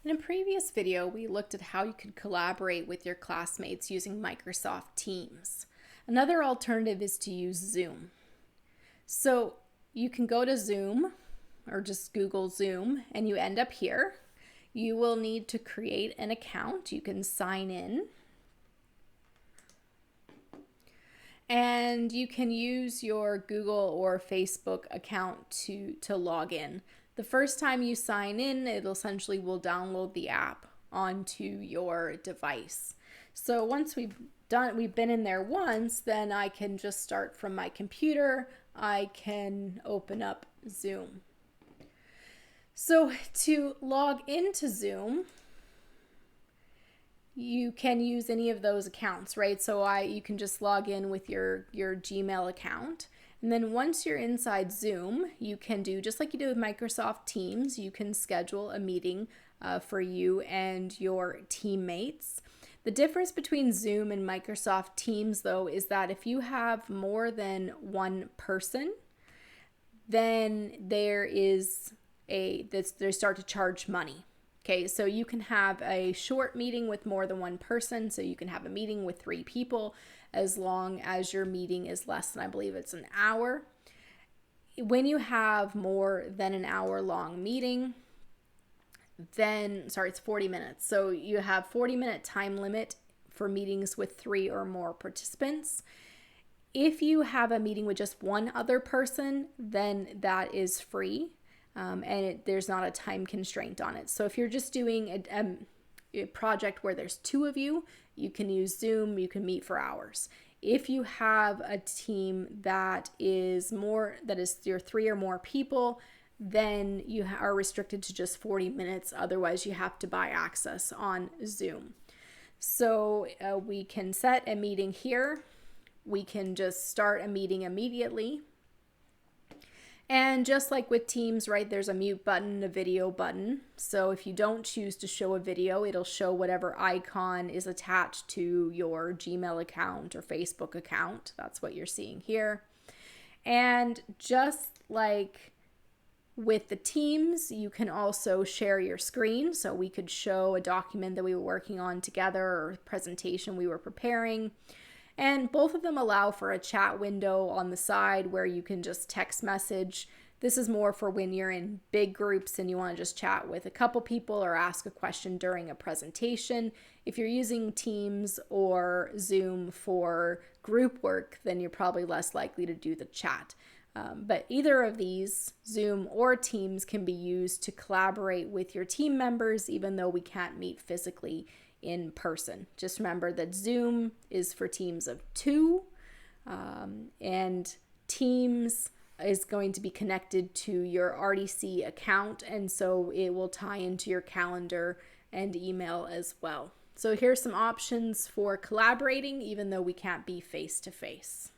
In a previous video, we looked at how you could collaborate with your classmates using Microsoft Teams. Another alternative is to use Zoom. So you can go to Zoom or just Google Zoom and you end up here. You will need to create an account. You can sign in. And you can use your Google or Facebook account to log in. The first time you sign in, it essentially will download the app onto your device. So once we've been in there once, then I can just start from my computer. I can open up Zoom. So to log into Zoom, you can use any of those accounts, right? So you can just log in with your Gmail account. And then once you're inside Zoom, you can do just like you do with Microsoft Teams. You can schedule a meeting for you and your teammates. The difference between Zoom and Microsoft Teams, though, is that if you have more than one person, then they start to charge money. Okay, so you can have a short meeting with more than one person. So you can have a meeting with 3 people as long as your meeting is less than, I believe it's an hour. When you have more than an hour long meeting, it's 40 minutes. So you have 40-minute time limit for meetings with 3 or more participants. If you have a meeting with just one other person, then that is free. There's not a time constraint on it. So if you're just doing a project where there's 2 of you, you can use Zoom, you can meet for hours. If you have a team that is your 3 or more people, then you are restricted to just 40 minutes. Otherwise, you have to buy access on Zoom. So we can set a meeting here. We can just start a meeting immediately. And just like with Teams, right, there's a mute button, a video button. So if you don't choose to show a video, it'll show whatever icon is attached to your Gmail account or Facebook account. That's what you're seeing here. And just like with the Teams, you can also share your screen. So we could show a document that we were working on together or a presentation we were preparing. And both of them allow for a chat window on the side where you can just text message. This is more for when you're in big groups and you want to just chat with a couple people or ask a question during a presentation. If you're using Teams or Zoom for group work, then you're probably less likely to do the chat. But either of these, Zoom or Teams, can be used to collaborate with your team members, even though we can't meet physically in person. Just remember that Zoom is for teams of 2, and Teams is going to be connected to your RDC account, and so it will tie into your calendar and email as well. So here's some options for collaborating, even though we can't be face to face.